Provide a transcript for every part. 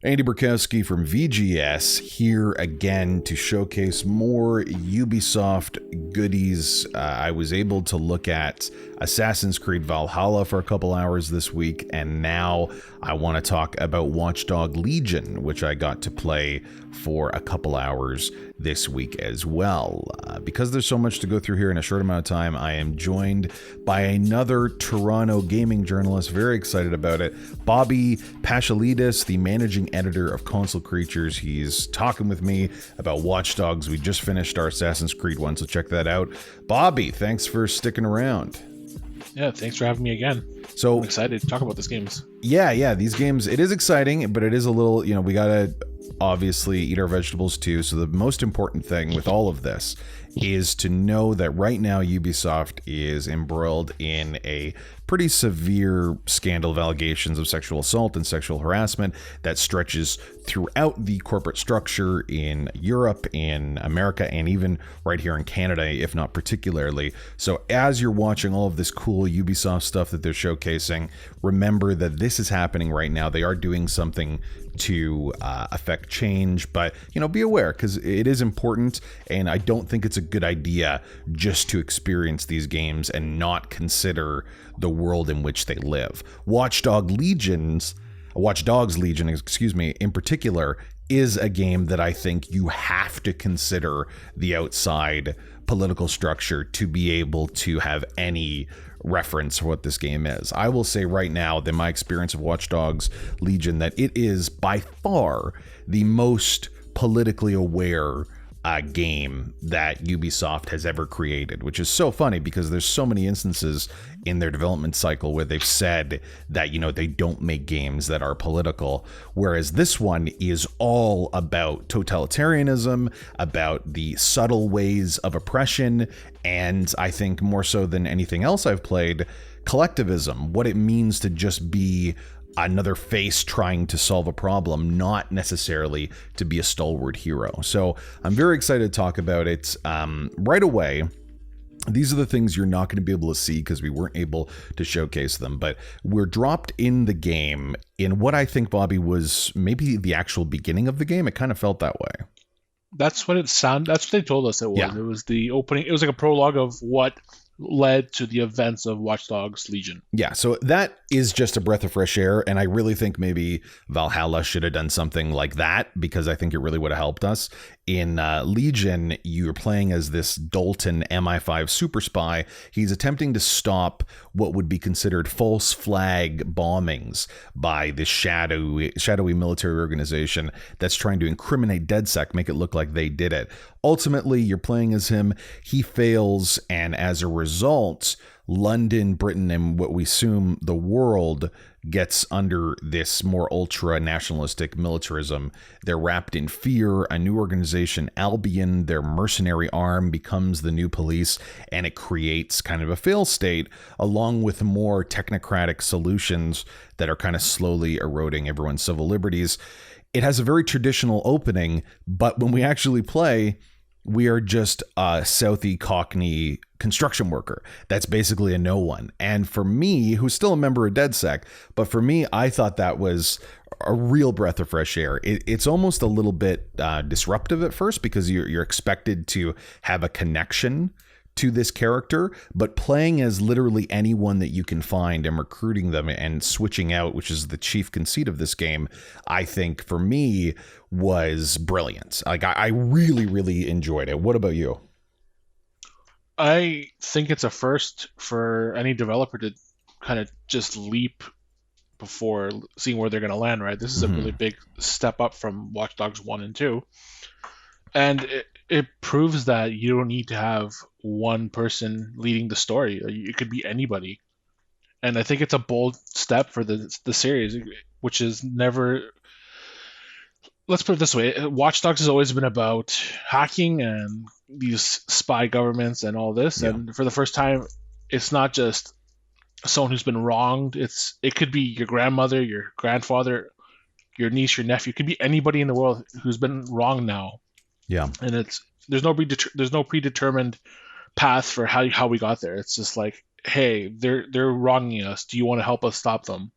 Andy Borkowski from VGS here again to showcase more Ubisoft goodies. I was able to look at Assassin's Creed Valhalla for a couple hours this week, and now I want to talk about Watch Dogs Legion, which I got to play for a couple hours this week as well. Because there's so much to go through here in a short amount of time, I am joined by another Toronto gaming journalist. Very excited about it. Bobby Pashalidis, the managing editor of Console Creatures. He's talking with me about Watch Dogs. We just finished our Assassin's Creed one, so check that out. Bobby, thanks for sticking around. Yeah, thanks for having me again. So I'm excited to talk about these games. Yeah, these games, it is exciting, but it is a little, we gotta obviously eat our vegetables too. So the most important thing with all of this is to know that right now Ubisoft is embroiled in a pretty severe scandal of allegations of sexual assault and sexual harassment that stretches throughout the corporate structure in Europe, in America, and even right here in Canada, if not particularly. So as you're watching all of this cool Ubisoft stuff that they're showcasing, remember that this is happening right now. They are doing something to affect change, but be aware, because it is important, and I don't think it's a good idea just to experience these games and not consider the world in which they live. Watch Dogs Legion, in particular, is a game that I think you have to consider the outside political structure to be able to have any reference for what this game is. I will say right now that my experience of Watch Dogs Legion, that it is by far the most politically aware game that Ubisoft has ever created, which is so funny because there's so many instances in their development cycle where they've said that, they don't make games that are political, whereas this one is all about totalitarianism, about the subtle ways of oppression, and I think more so than anything else I've played, collectivism, what it means to just be another face trying to solve a problem, not necessarily to be a stalwart hero. So I'm very excited to talk about it right away. These are the things you're not going to be able to see because we weren't able to showcase them, but we're dropped in the game in what I think, Bobby, was maybe the actual beginning of the game. It kind of felt that way. That's what it sounded. That's what they told us it was. Yeah. It was the opening. It was like a prologue of what led to the events of Watch Dogs Legion. Yeah, so that is just a breath of fresh air, and I really think maybe Valhalla should have done something like that, because I think it really would have helped us. In Legion, you're playing as this Dalton MI5 super spy. He's attempting to stop what would be considered false flag bombings by this shadowy military organization that's trying to incriminate DedSec, make it look like they did it. Ultimately, you're playing as him. He fails, and as a result, London, Britain, and what we assume the world gets under this more ultra-nationalistic militarism. They're wrapped in fear. A new organization, Albion, their mercenary arm, becomes the new police, and it creates kind of a fail state, along with more technocratic solutions that are kind of slowly eroding everyone's civil liberties. It has a very traditional opening, but when we actually play, we are just a Southie Cockney construction worker. That's basically a no one. And for me, who's still a member of DedSec, but for me, I thought that was a real breath of fresh air. It's almost a little bit disruptive at first because you're expected to have a connection to this character, but playing as literally anyone that you can find and recruiting them and switching out, which is the chief conceit of this game, I think for me was brilliant. Like I really, really enjoyed it. What about you? I think it's a first for any developer to kind of just leap before seeing where they're going to land, right? This is a really big step up from Watch Dogs 1 and 2. And it proves that you don't need to have one person leading the story. It could be anybody. And I think it's a bold step for the series, which is never... Let's put it this way. Watch Dogs has always been about hacking and these spy governments and all this. Yeah. And for the first time, it's not just someone who's been wronged. It could be your grandmother, your grandfather, your niece, your nephew. It could be anybody in the world who's been wronged now. Yeah. And there's no predetermined path for how we got there. It's just like, hey, they're wronging us. Do you want to help us stop them?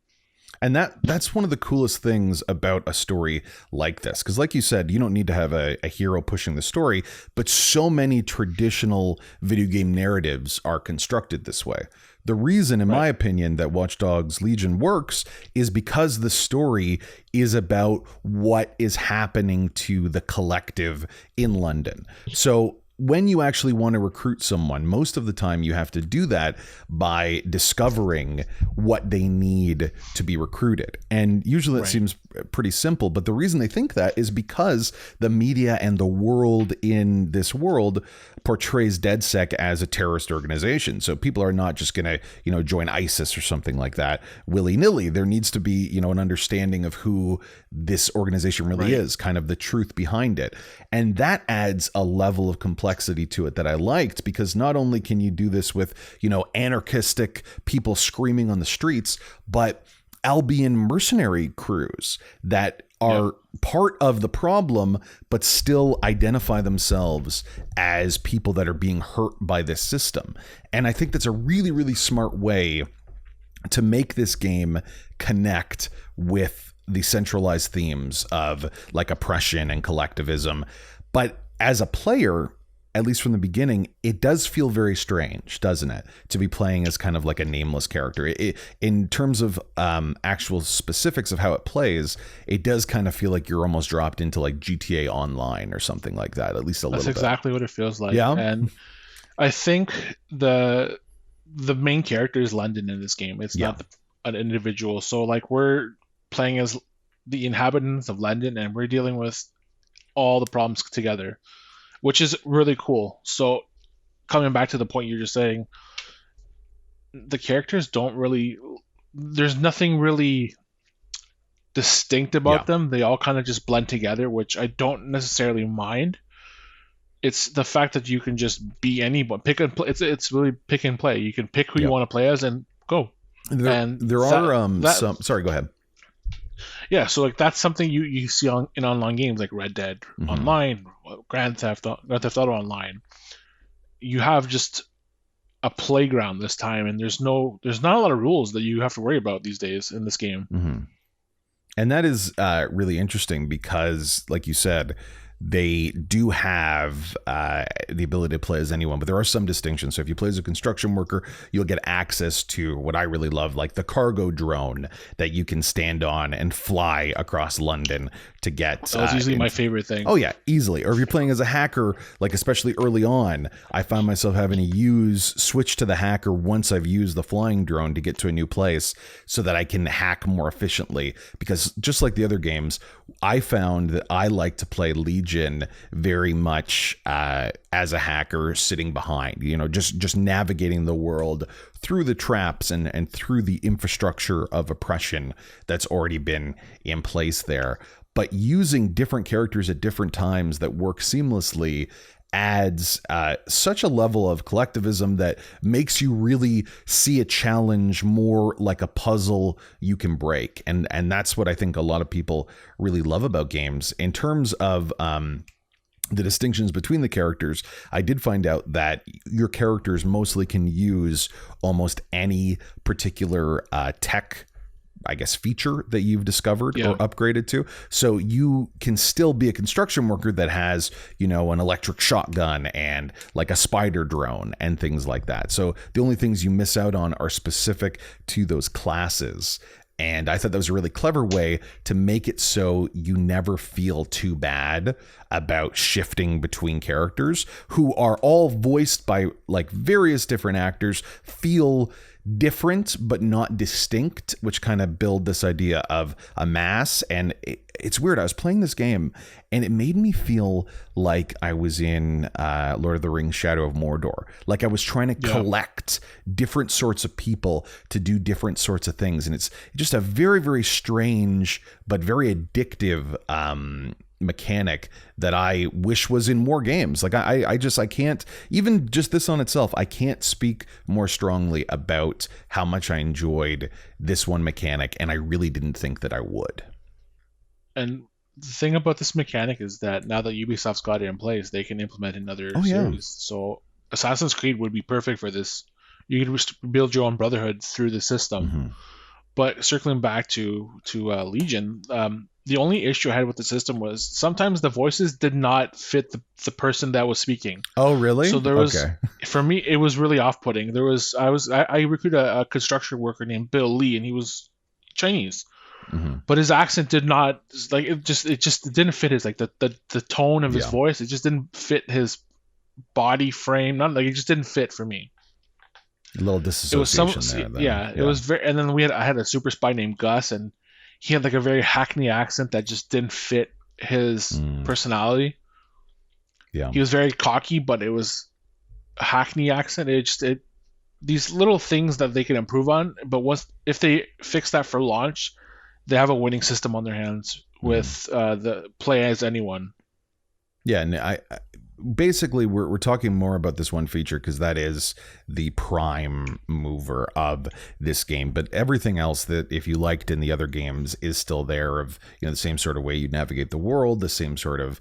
And that's one of the coolest things about a story like this. Because like you said, you don't need to have a hero pushing the story, but so many traditional video game narratives are constructed this way. The reason, in my opinion, that Watch Dogs Legion works is because the story is about what is happening to the collective in London. So when you actually want to recruit someone, most of the time you have to do that by discovering what they need to be recruited. And usually that seems pretty simple, but the reason they think that is because the media and the world in this world portrays DedSec as a terrorist organization. So people are not just going to, join ISIS or something like that willy-nilly. There needs to be, an understanding of who this organization really is, kind of the truth behind it. And that adds a level of complexity to it that I liked, because not only can you do this with, anarchistic people screaming on the streets, but Albion mercenary crews that are part of the problem, but still identify themselves as people that are being hurt by this system. And I think that's a really, really smart way to make this game connect with the centralized themes of like oppression and collectivism. But as a player, at least from the beginning, it does feel very strange, doesn't it? To be playing as kind of like a nameless character. In terms of actual specifics of how it plays, it does kind of feel like you're almost dropped into like GTA Online or something like that, at least a little bit. That's exactly what it feels like. Yeah. And I think the main character is London in this game. It's not an individual. So like we're playing as the inhabitants of London, and we're dealing with all the problems together, which is really cool. So coming back to the point you're just saying, the characters there's nothing really distinct about them. They all kind of just blend together, which I don't necessarily mind. It's the fact that you can just be anyone, pick and play. It's really pick and play. You can pick who you want to play as and go. There are some. Sorry, go ahead. Yeah, so like that's something you see in online games like Red Dead Online, Grand Theft Auto Online. You have just a playground this time, and there's not a lot of rules that you have to worry about these days in this game. Mm-hmm. And that is really interesting because, like you said, they do have the ability to play as anyone, but there are some distinctions. So if you play as a construction worker, you'll get access to what I really love, like the cargo drone that you can stand on and fly across London to get. That was easily my favorite thing. Oh yeah, easily. Or if you're playing as a hacker, like especially early on, I found myself having to switch to the hacker once I've used the flying drone to get to a new place so that I can hack more efficiently. Because just like the other games, I found that I like to play Legion very much as a hacker sitting behind, just navigating the world through the traps and through the infrastructure of oppression that's already been in place there. But using different characters at different times that work seamlessly adds such a level of collectivism that makes you really see a challenge more like a puzzle you can break. And that's what I think a lot of people really love about games. In terms of the distinctions between the characters, I did find out that your characters mostly can use almost any particular tech, I guess, feature that you've discovered or upgraded to. So you can still be a construction worker that has, an electric shotgun and like a spider drone and things like that. So the only things you miss out on are specific to those classes. And I thought that was a really clever way to make it so you never feel too bad about shifting between characters who are all voiced by like various different actors, feel different but not distinct, which kind of build this idea of a mass. And it's weird. I was playing this game and it made me feel like I was in Lord of the Rings Shadow of Mordor. Like I was trying to collect different sorts of people to do different sorts of things. And it's just a very, very strange but very addictive mechanic that I wish was in more games. Like I can't, even just this on itself, I can't speak more strongly about how much I enjoyed this one mechanic, and I really didn't think that I would. And the thing about this mechanic is that now that Ubisoft's got it in place, they can implement another series. So Assassin's Creed would be perfect for this. You could build your own brotherhood through the system. But circling back to Legion, the only issue I had with the system was sometimes the voices did not fit the person that was speaking. Oh, really? So there was, Okay. for me, it was really off-putting. I recruited a construction worker named Bill Lee, and he was Chinese, but his accent did not, like, it didn't fit his, like, the tone of his voice. It just didn't fit his body frame. Not like, it just didn't fit for me. A little disassociation there. Then. Yeah, it was very. And then I had a super spy named Gus, and he had like a very Hackney accent that just didn't fit his personality. Yeah, he was very cocky, but it was a Hackney accent. These little things that they can improve on, but if they fix that for launch, they have a winning system on their hands with the play as anyone. Yeah, and I basically we're talking more about this one feature because that is the prime mover of this game, but everything else that if you liked in the other games is still there, of the same sort of way you navigate the world, the same sort of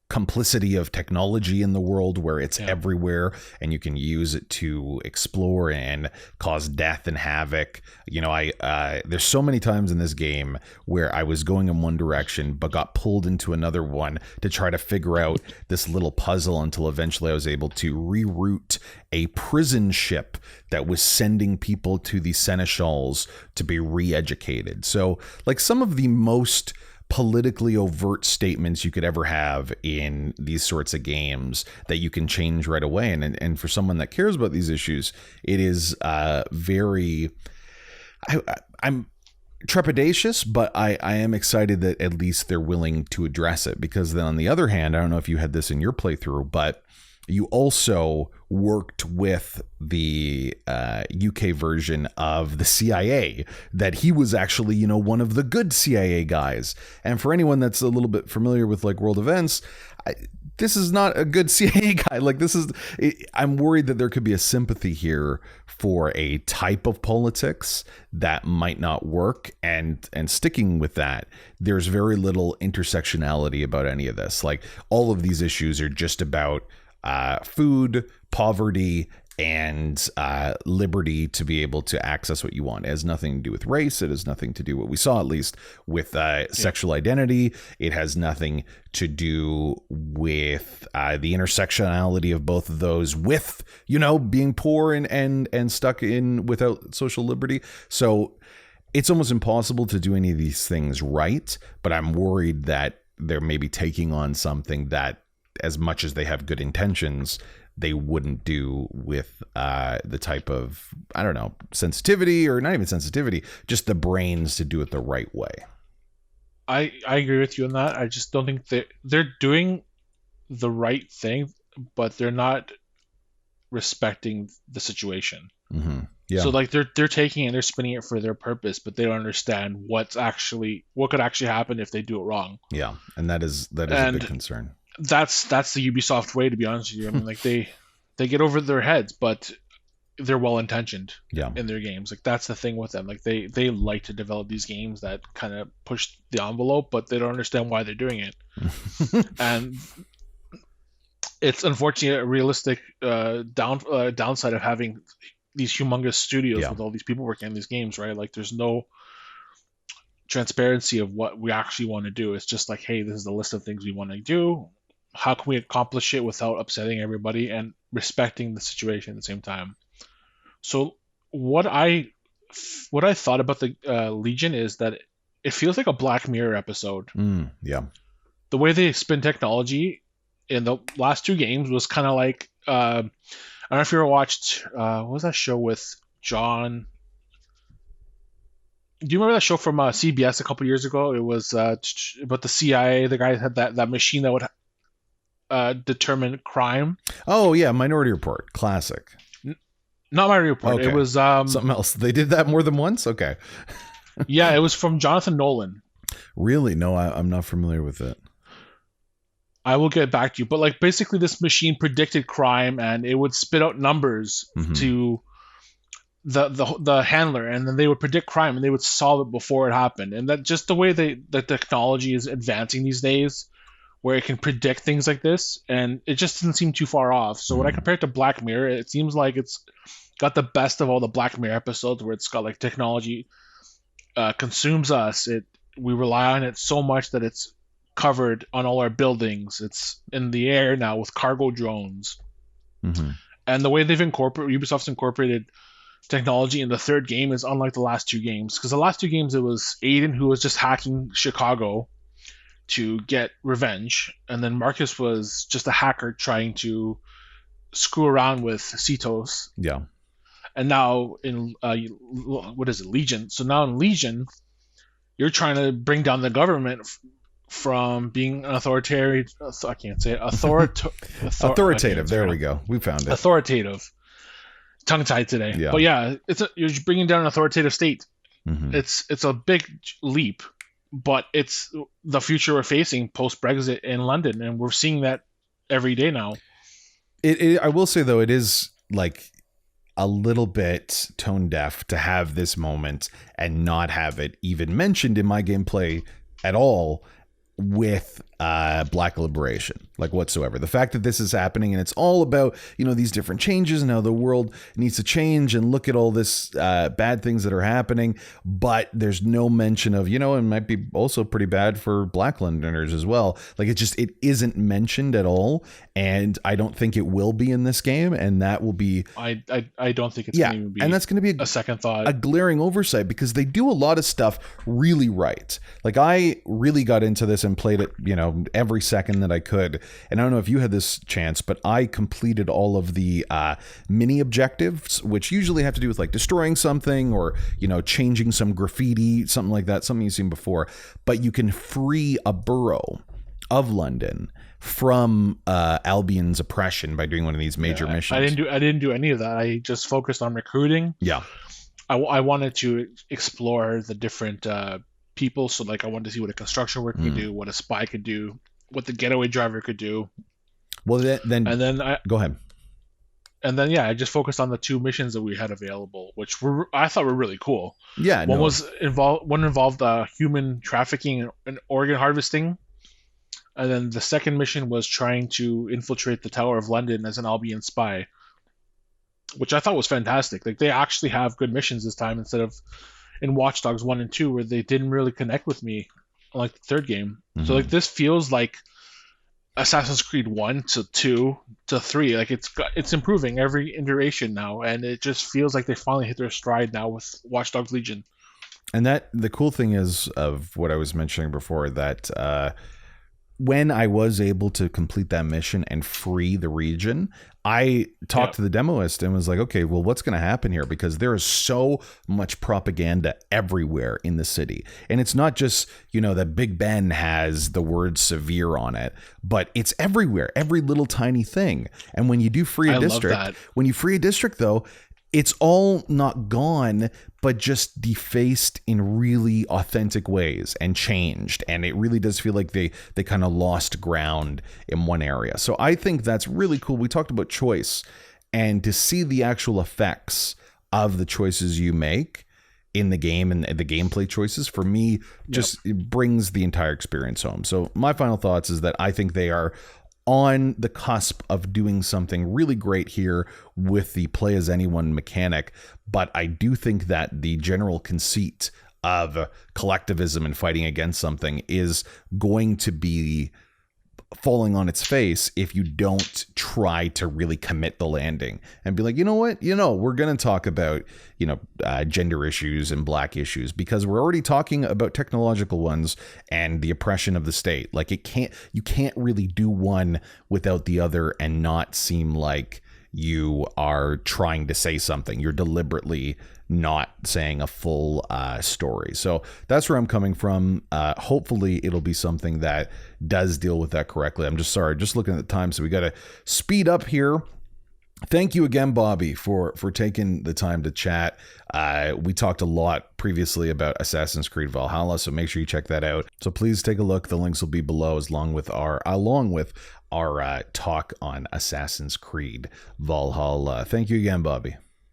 complicity of technology in the world where it's everywhere and you can use it to explore and cause death and havoc. There's so many times in this game where I was going in one direction but got pulled into another one to try to figure out this little puzzle until eventually I was able to reroute a prison ship that was sending people to the seneschals to be re-educated. So like some of the most politically overt statements you could ever have in these sorts of games that you can change right away. And for someone that cares about these issues, it is very, I'm trepidatious, but I am excited that at least they're willing to address it, because then on the other hand, I don't know if you had this in your playthrough, but you also worked with the UK version of the CIA, that he was actually, one of the good CIA guys. And for anyone that's a little bit familiar with like world events, this is not a good CIA guy. Like I'm worried that there could be a sympathy here for a type of politics that might not work. And sticking with that, there's very little intersectionality about any of this. Like all of these issues are just about food, poverty, and liberty to be able to access what you want. It has nothing to do with race. It has nothing to do, what we saw at least, with sexual identity. It has nothing to do with the intersectionality of both of those, with being poor and stuck in without social liberty. So it's almost impossible to do any of these things right. But I'm worried that they're maybe taking on something that, as much as they have good intentions, they wouldn't do with the type of, I don't know, sensitivity, or not even sensitivity, just the brains to do it the right way. I agree with you on that. I just don't think they're doing the right thing, but they're not respecting the situation. Mm-hmm. Yeah. So like they're taking it and they're spinning it for their purpose, but they don't understand what could actually happen if they do it wrong. Yeah, and that is a big concern. That's the Ubisoft way, to be honest with you. I mean, like they get over their heads, but they're well intentioned in their games. Like that's the thing with them. Like they like to develop these games that kind of push the envelope, but they don't understand why they're doing it. And it's unfortunately a realistic downside of having these humongous studios with all these people working on these games, right? Like there's no transparency of what we actually want to do. It's just like, hey, this is the list of things we want to do. How can we accomplish it without upsetting everybody and respecting the situation at the same time? So what I thought about the Legion is that it feels like a Black Mirror episode. Yeah. The way they spin technology in the last two games was kind of like, I don't know if you ever watched, what was that show with John? Do you remember that show from CBS a couple years ago? It was about the CIA. The guy had that machine that would determine crime. Oh yeah, Minority Report, classic. Not Minority Report. Okay. It was something else. They did that more than once. Okay. Yeah, it was from Jonathan Nolan. Really? No, I'm not familiar with it. I will get back to you. But like basically, this machine predicted crime, and it would spit out numbers to the handler, and then they would predict crime and they would solve it before it happened. And that just the way the technology is advancing these days, where it can predict things like this, and it just doesn't seem too far off. So when I compare it to Black Mirror, it seems like it's got the best of all the Black Mirror episodes, where it's got like technology consumes us. We rely on it so much that it's covered on all our buildings. It's in the air now with cargo drones. And the way Ubisoft's incorporated technology in the third game is unlike the last two games, because the last two games it was Aiden who was just hacking Chicago to get revenge, and then Marcus was just a hacker trying to screw around with Cetos. Yeah. And now in what is it, Legion? So now in Legion, you're trying to bring down the government from being an authoritarian. I can't say it. Authoritative. There we go. We found it. Authoritative. Tongue tied today. Yeah. But yeah, you're bringing down an authoritative state. It's a big leap. But it's the future we're facing post-Brexit in London, and we're seeing that every day now. I will say, though, it is like a little bit tone deaf to have this moment and not have it even mentioned in my gameplay at all with Black Liberation, like whatsoever. The fact that this is happening and it's all about, these different changes and how the world needs to change and look at all this bad things that are happening, but there's no mention of, it might be also pretty bad for Black Londoners as well. Like it isn't mentioned at all, and I don't think it will be in this game, and that will be I don't think it's going to even be, and that's going to be a second thought, a glaring oversight, because they do a lot of stuff really right. Like I really got into this and played it, every second that I could. And I don't know if you had this chance, but I completed all of the mini objectives, which usually have to do with like destroying something or, changing some graffiti, something like that, something you've seen before. But you can free a borough of London from Albion's oppression by doing one of these major missions. I didn't do any of that. I just focused on recruiting. Yeah. I wanted to explore the different people. So like I wanted to see what a construction worker could do, what a spy could do, what the getaway driver could do. Well, then go ahead. And then I just focused on the two missions that we had available, which I thought were really cool. Yeah, one involved human trafficking and organ harvesting, and then the second mission was trying to infiltrate the Tower of London as an Albion spy, which I thought was fantastic. Like they actually have good missions this time instead of in Watch Dogs 1 and 2 where they didn't really connect with me like the third game. So like this feels like Assassin's Creed 1 to 2 to 3. Like it's improving every iteration now, and it just feels like they finally hit their stride now with Watch Dogs Legion. And that the cool thing is of what I was mentioning before, that when I was able to complete that mission and free the region, I talked to the demoist and was like, okay, well, what's going to happen here? Because there is so much propaganda everywhere in the city. And it's not just, that Big Ben has the word severe on it, but it's everywhere, every little tiny thing. And when you do free a district, though, it's all not gone, but just defaced in really authentic ways and changed. And it really does feel like they kind of lost ground in one area. So I think that's really cool. We talked about choice, and to see the actual effects of the choices you make in the game and the gameplay choices, for me, just it brings the entire experience home. So my final thoughts is that I think they are on the cusp of doing something really great here with the play as anyone mechanic. But I do think that the general conceit of collectivism and fighting against something is going to be falling on its face if you don't try to really commit the landing and be like, you know what, we're going to talk about, gender issues and Black issues, because we're already talking about technological ones and the oppression of the state. Like you can't really do one without the other and not seem like you are trying to say something. You're deliberately not saying a full story. So that's where I'm coming from. Hopefully it'll be something that does deal with that correctly. I'm just looking at the time, so we got to speed up here. Thank you again, Bobby, for taking the time to chat. We talked a lot previously about Assassin's Creed Valhalla, so make sure you check that out. So please take a look. The links will be below, along with our talk on Assassin's Creed Valhalla. Thank you again, Bobby.